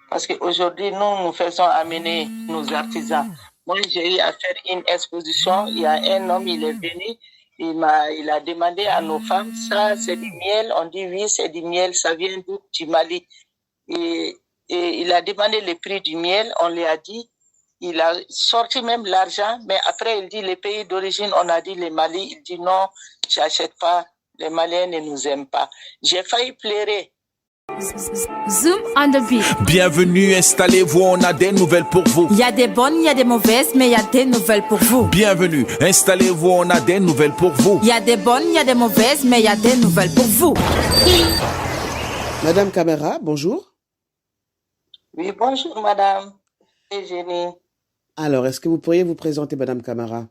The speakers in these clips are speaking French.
Parce qu'aujourd'hui, nous faisons amener nos artisans. Moi, j'ai eu à faire une exposition. Il y a un homme, il est venu. Il a demandé à nos femmes, ça, c'est du miel. On dit oui, c'est du miel. Ça vient d'où? Du Mali. Et, et il a demandé le prix du miel. On lui a dit. Il a sorti même l'argent. Mais après, il dit les pays d'origine. On a dit les Mali. Il dit non, j'achète pas. Les Maliens ne nous aiment pas. J'ai failli pleurer. Zoom on the beat. Bienvenue, installez-vous, on a des nouvelles pour vous. Il y a des bonnes, il y a des mauvaises, mais il y a des nouvelles pour vous. Bienvenue, installez-vous, on a des nouvelles pour vous. Il y a des bonnes, il y a des mauvaises, mais il y a des nouvelles pour vous. Madame Camara, bonjour. Oui, bonjour madame Eugénie. Alors, est-ce que vous pourriez vous présenter, Madame Camara?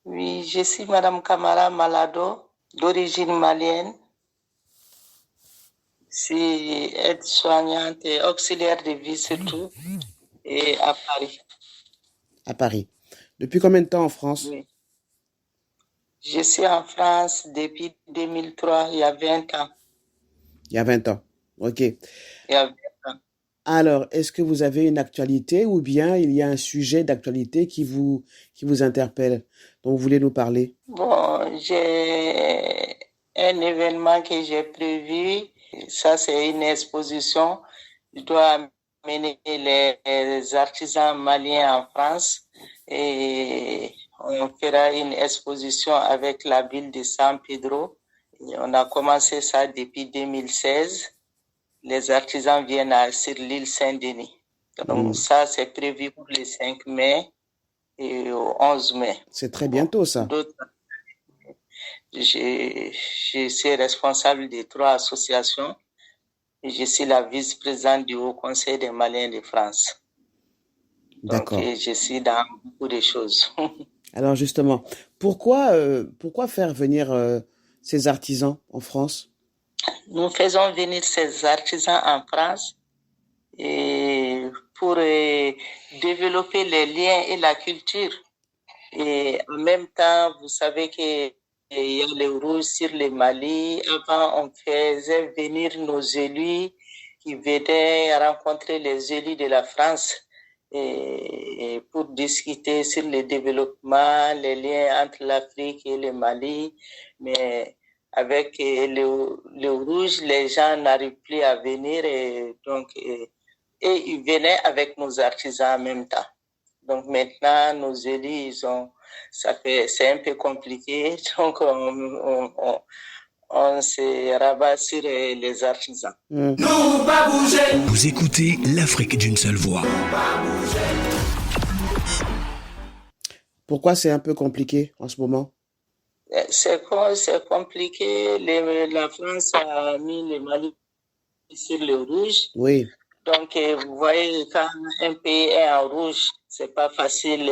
Oui, je suis Madame Camara Malado, d'origine malienne. Je suis aide-soignante et auxiliaire de vie surtout, et à Paris. À Paris. Depuis combien de temps en France? Oui. Je suis en France depuis 2003, il y a 20 ans. Il y a 20 ans. Ok. Il y a 20 ans. Alors, est-ce que vous avez une actualité ou bien il y a un sujet d'actualité qui vous interpelle, dont vous voulez nous parler? Bon, j'ai un événement que j'ai prévu. Ça, c'est une exposition. Je dois amener les artisans maliens en France et on fera une exposition avec la ville de San Pedro. Et on a commencé ça depuis 2016. Les artisans viennent sur l'île Saint-Denis. Donc ça, c'est prévu pour le 5 mai et au 11 mai. C'est très bientôt ça. Je suis responsable de 3 associations et je suis la vice-présidente du Haut Conseil des Maliens de France. D'accord. Donc, je suis dans beaucoup de choses. Alors justement, pourquoi faire venir ces artisans en France? Nous faisons venir ces artisans en France et pour développer les liens et la culture. Et en même temps, vous savez qu'il y a les rouges sur le Mali. Avant, on faisait venir nos élus qui venaient rencontrer les élus de la France et pour discuter sur le développement, les liens entre l'Afrique et le Mali. Mais avec le rouge, les gens n'arrivent plus à venir et donc et ils venaient avec nos artisans en même temps. Donc maintenant, nos élus, c'est un peu compliqué, donc on se rabat sur les artisans. Nous pas bouger. Vous écoutez l'Afrique d'une seule voix. Pourquoi c'est un peu compliqué en ce moment? C'est compliqué. La France a mis le Mali sur le rouge. Oui. Donc, vous voyez, quand un pays est en rouge, c'est pas facile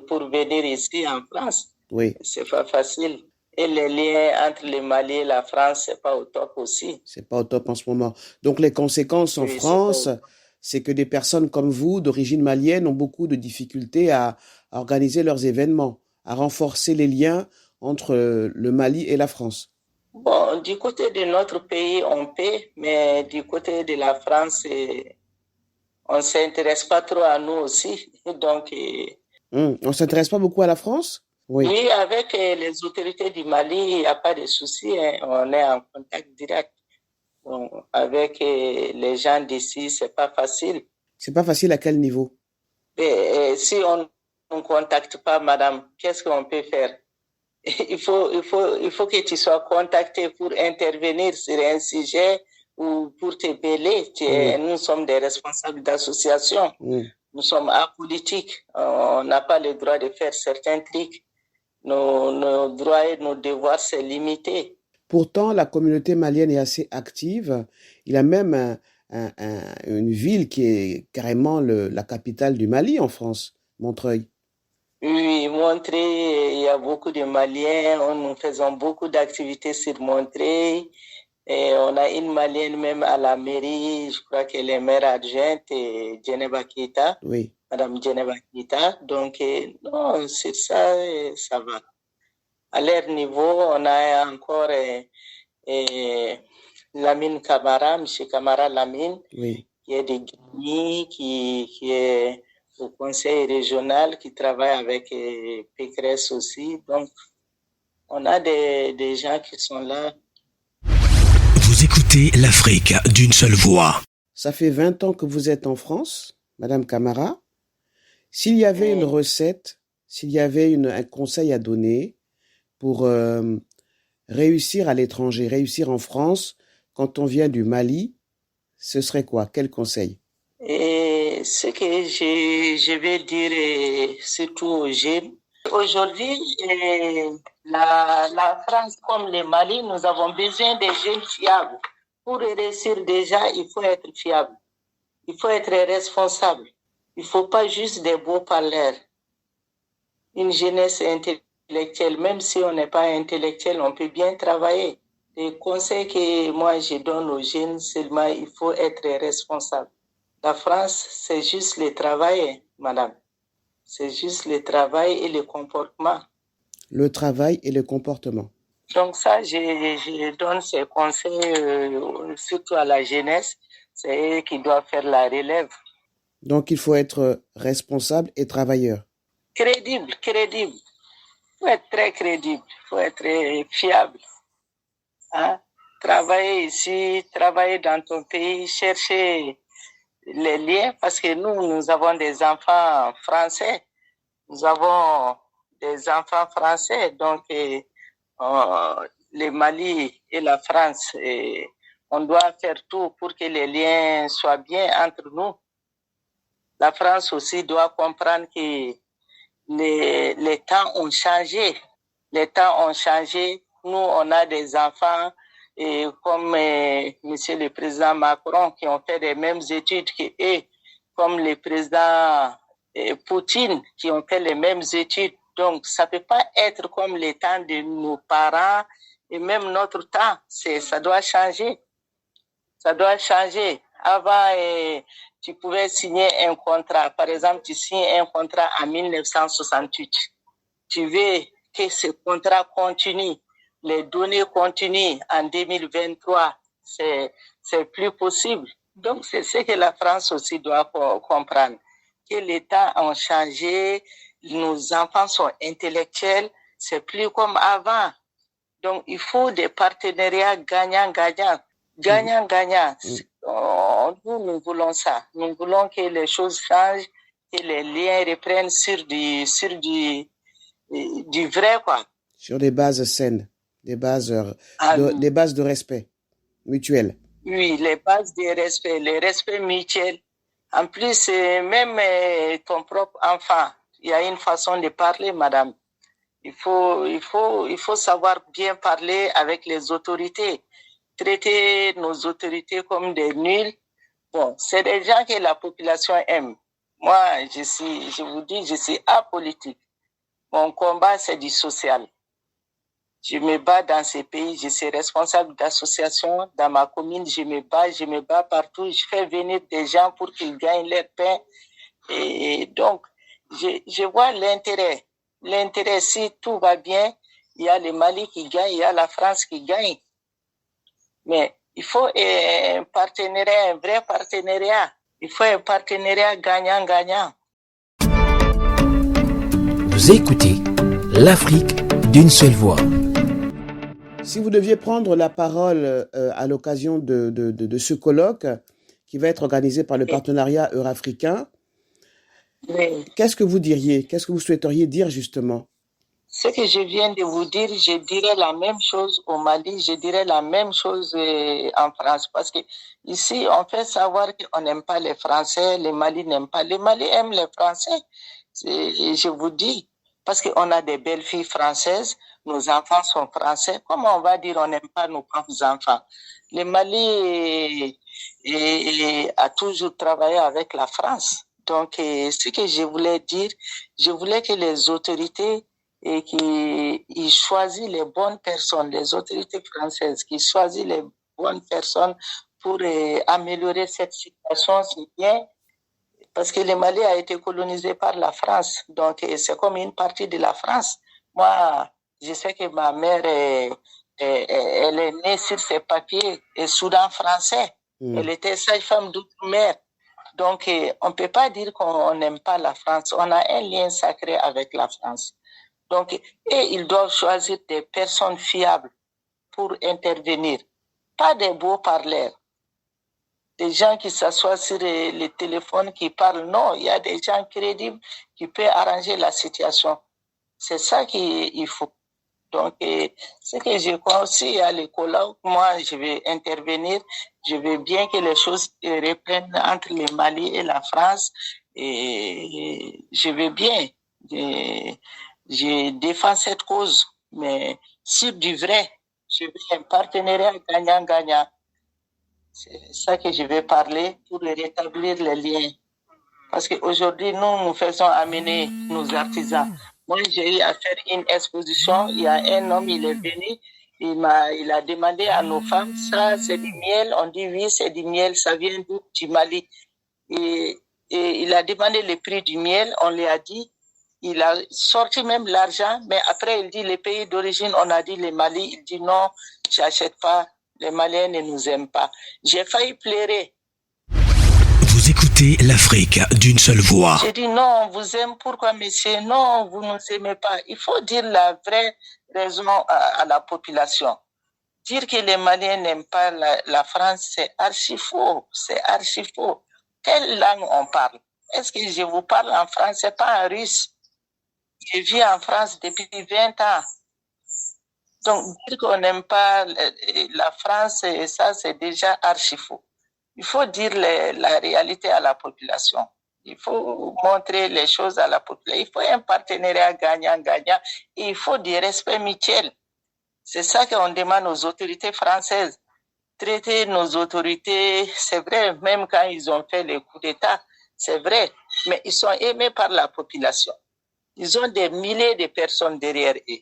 pour venir ici en France. Oui. C'est pas facile. Et les liens entre le Mali et la France, c'est pas au top aussi. C'est pas au top en ce moment. Donc, les conséquences en France, c'est que des personnes comme vous, d'origine malienne, ont beaucoup de difficultés à organiser leurs événements, à renforcer les liens entre le Mali et la France. Bon, du côté de notre pays, on peut, mais du côté de la France, on ne s'intéresse pas trop à nous aussi. Donc, on ne s'intéresse pas beaucoup à la France? Oui, avec les autorités du Mali, il n'y a pas de souci. Hein. On est en contact direct. Bon, avec les gens d'ici, c'est pas facile. C'est pas facile à quel niveau? Mais, si on ne contacte pas, madame, qu'est-ce qu'on peut faire? Il faut que tu sois contacté pour intervenir sur un sujet ou pour te mêler. Nous sommes des responsables d'association. Nous sommes apolitiques. On n'a pas le droit de faire certains trucs. Nos droits et nos devoirs, c'est limité. Pourtant, la communauté malienne est assez active. Il y a même une ville qui est carrément la capitale du Mali en France, Montreuil. Oui, Montreuil, il y a beaucoup de Maliens. Nous faisons beaucoup d'activités sur Montreuil. Et on a une Malienne même à la mairie, je crois qu'elle est maire adjointe, Djeneba Keita. Oui. Madame Djeneba Keita. Donc, non, c'est ça, ça va. À leur niveau, on a encore Lamine Camara, M. Camara Lamine, oui, qui est de Guinée, qui est au conseil régional, qui travaille avec Pécresse aussi. Donc, on a des gens qui sont là. Vous écoutez l'Afrique d'une seule voix. Ça fait 20 ans que vous êtes en France, Madame Camara. S'il y avait une recette, s'il y avait un conseil à donner pour réussir à l'étranger, réussir en France, quand on vient du Mali, ce serait quoi? Quel conseil? Et ce que je vais dire surtout aux jeunes, aujourd'hui, la France comme le Mali, nous avons besoin de jeunes fiables. Pour réussir déjà, il faut être fiable. Il faut être responsable. Il ne faut pas juste des beaux parleurs. Une jeunesse intellectuelle, même si on n'est pas intellectuel, on peut bien travailler. Les conseils que moi je donne aux jeunes, seulement il faut être responsable. La France, c'est juste le travail, madame. C'est juste le travail et le comportement. Le travail et le comportement. Donc ça, je donne ces conseils surtout à la jeunesse. C'est eux qui doivent faire la relève. Donc il faut être responsable et travailleur. Crédible. Il faut être très crédible. Il faut être fiable. Hein? Travailler ici, travailler dans ton pays, chercher les liens, parce que nous avons des enfants français. Nous avons des enfants français, donc le Mali et la France, on doit faire tout pour que les liens soient bien entre nous. La France aussi doit comprendre que les temps ont changé. Les temps ont changé. Nous, on a des enfants et comme Monsieur le Président Macron qui ont fait les mêmes études qu'eux, comme le président Poutine qui ont fait les mêmes études. Donc, ça ne peut pas être comme le temps de nos parents et même notre temps. Ça doit changer. Ça doit changer. Avant, tu pouvais signer un contrat. Par exemple, tu signes un contrat en 1968. Tu veux que ce contrat continue. Les données continuent en 2023. C'est plus possible. Donc, c'est ce que la France aussi doit comprendre. Que les temps ont changé. Nos enfants sont intellectuels. C'est plus comme avant. Donc, il faut des partenariats gagnant-gagnant. Gagnant-gagnant. Nous voulons ça. Nous voulons que les choses changent, que les liens reprennent sur du vrai, quoi. Sur des bases saines, des bases de respect mutuel. Oui, les bases de respect, le respect mutuel. En plus, même ton propre enfant, il y a une façon de parler, madame. Il faut savoir bien parler avec les autorités. Traiter nos autorités comme des nuls. Bon, c'est des gens que la population aime. Moi, je vous dis, je suis apolitique. Mon combat, c'est du social. Je me bats dans ces pays, je suis responsable d'associations dans ma commune, je me bats partout, je fais venir des gens pour qu'ils gagnent leur pain. Et donc, je vois l'intérêt. L'intérêt, si tout va bien, il y a le Mali qui gagne, il y a la France qui gagne. Mais il faut un partenariat, un vrai partenariat. Il faut un partenariat gagnant-gagnant. Vous écoutez l'Afrique d'une seule voix. Si vous deviez prendre la parole à l'occasion de ce colloque qui va être organisé par le partenariat eurafricain, oui. Qu'est-ce que vous diriez? Qu'est-ce que vous souhaiteriez dire justement? Ce que je viens de vous dire, je dirais la même chose au Mali, je dirais la même chose en France. Parce que ici, on fait savoir qu'on n'aime pas les Français, le Mali n'aime pas. Le Mali aime les Français, je vous dis. Parce qu'on a des belles filles françaises, nos enfants sont français. Comment on va dire on n'aime pas nos propres enfants? Le Mali a toujours travaillé avec la France. Donc, ce que je voulais dire, je voulais que les autorités et qu'ils choisissent les bonnes personnes, les autorités françaises, qui choisissent les bonnes personnes pour améliorer cette situation, c'est bien. Parce que le Mali a été colonisé par la France. Donc, c'est comme une partie de la France. Moi, je sais que ma mère, elle est née sur ses papiers et Soudan français. Elle était sage-femme d'outre-mer. Donc, on ne peut pas dire qu'on n'aime pas la France. On a un lien sacré avec la France. Donc, et ils doivent choisir des personnes fiables pour intervenir. Pas des beaux parleurs. Des gens qui s'assoient sur les téléphones, qui parlent. Non, il y a des gens crédibles qui peuvent arranger la situation. C'est ça qu'il faut. Donc, ce que je crois aussi à l'école, moi, je vais intervenir. Je veux bien que les choses reprennent entre le Mali et la France. Et je veux bien. Je défends cette cause. Mais sur du vrai, je veux un partenariat gagnant-gagnant. C'est ça que je vais parler pour rétablir les liens. Parce qu'aujourd'hui, nous faisons amener nos artisans. Moi, j'ai eu à faire une exposition. Il y a un homme, il est venu. Il a demandé à nos femmes, ça, c'est du miel. On dit oui, c'est du miel. Ça vient du Mali. Et il a demandé le prix du miel. On lui a dit. Il a sorti même l'argent. Mais après, il dit les pays d'origine. On a dit le Mali. Il dit non, j'achète pas. Les Maliens ne nous aiment pas. J'ai failli pleurer. Vous écoutez l'Afrique d'une seule voix. J'ai dit non, on vous aime. Pourquoi, monsieur? Non, vous ne nous aimez pas. Il faut dire la vraie raison à la population. Dire que les Maliens n'aiment pas la France, c'est archi faux. C'est archi faux. Quelle langue on parle? Est-ce que je vous parle en français, pas en russe? Je vis en France depuis 20 ans. Donc, dire qu'on n'aime pas la France, ça, c'est déjà archi faux. Il faut dire la réalité à la population. Il faut montrer les choses à la population. Il faut un partenariat gagnant-gagnant. Et il faut du respect mutuel. C'est ça qu'on demande aux autorités françaises. Traiter nos autorités, c'est vrai, même quand ils ont fait les coups d'État, c'est vrai. Mais ils sont aimés par la population. Ils ont des milliers de personnes derrière eux.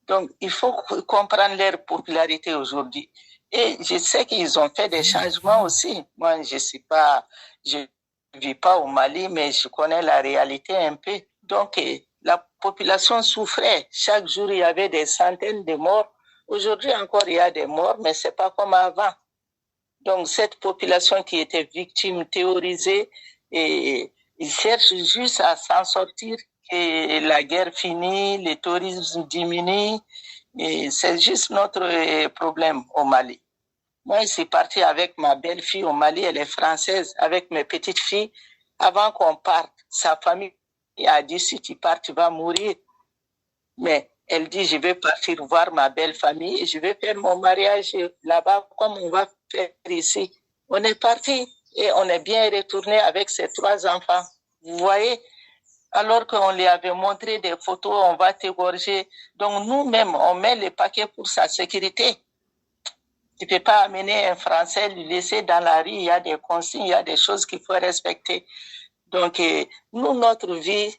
Donc, il faut comprendre leur popularité aujourd'hui. Et je sais qu'ils ont fait des changements aussi. Moi, je vis pas au Mali, mais je connais la réalité un peu. Donc, la population souffrait. Chaque jour, il y avait des centaines de morts. Aujourd'hui encore, il y a des morts, mais c'est pas comme avant. Donc, cette population qui était victime, théorisée, et ils cherchent juste à s'en sortir, que la guerre finit, le tourisme diminue. Et c'est juste notre problème au Mali. Moi, je suis parti avec ma belle-fille au Mali, elle est française, avec mes petites filles. Avant qu'on parte, sa famille a dit, si tu pars, tu vas mourir. Mais elle dit, je vais partir voir ma belle famille et je vais faire mon mariage là-bas comme on va faire ici. On est parti et on est bien retourné avec ses 3 enfants. Vous voyez? Alors qu'on lui avait montré des photos, on va t'égorger. Donc nous-mêmes, on met les paquets pour sa sécurité. Tu ne peux pas amener un Français, lui laisser dans la rue, il y a des consignes, il y a des choses qu'il faut respecter. Donc, nous, notre vie,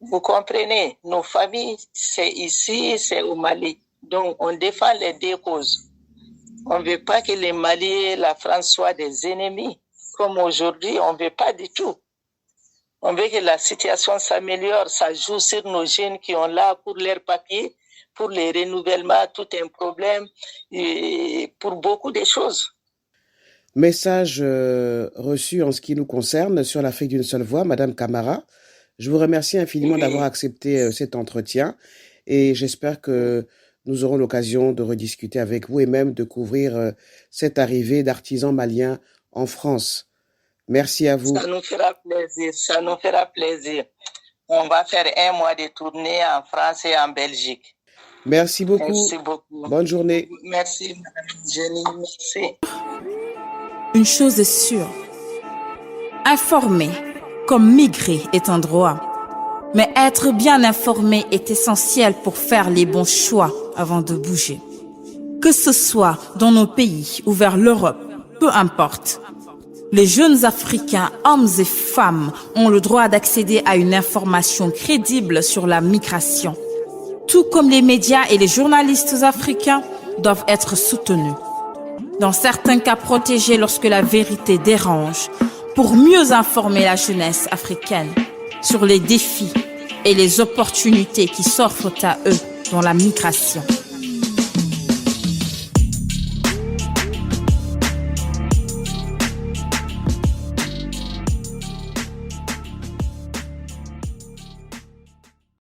vous comprenez, nos familles, c'est ici, c'est au Mali. Donc, on défend les 2 causes. On ne veut pas que les Maliens et la France soient des ennemis. Comme aujourd'hui, on ne veut pas du tout. On veut que la situation s'améliore. Ça joue sur nos jeunes qui ont là pour leurs papiers, pour les renouvellements, tout un problème, et pour beaucoup de choses. Message reçu en ce qui nous concerne sur l'Afrique d'une seule voix, Madame Camara. Je vous remercie infiniment d'avoir accepté cet entretien et j'espère que nous aurons l'occasion de rediscuter avec vous et même de couvrir cette arrivée d'artisans maliens en France. Merci à vous. Ça nous fera plaisir, ça nous fera plaisir. On va faire 1 mois de tournée en France et en Belgique. Merci beaucoup. Merci beaucoup. Bonne journée. Merci, Madame Jenny. Merci. Une chose est sûre. Informer, comme migrer, est un droit. Mais être bien informé est essentiel pour faire les bons choix avant de bouger. Que ce soit dans nos pays ou vers l'Europe, peu importe. Les jeunes Africains, hommes et femmes, ont le droit d'accéder à une information crédible sur la migration. Tout comme les médias et les journalistes africains doivent être soutenus. Dans certains cas protégés lorsque la vérité dérange, pour mieux informer la jeunesse africaine sur les défis et les opportunités qui s'offrent à eux dans la migration.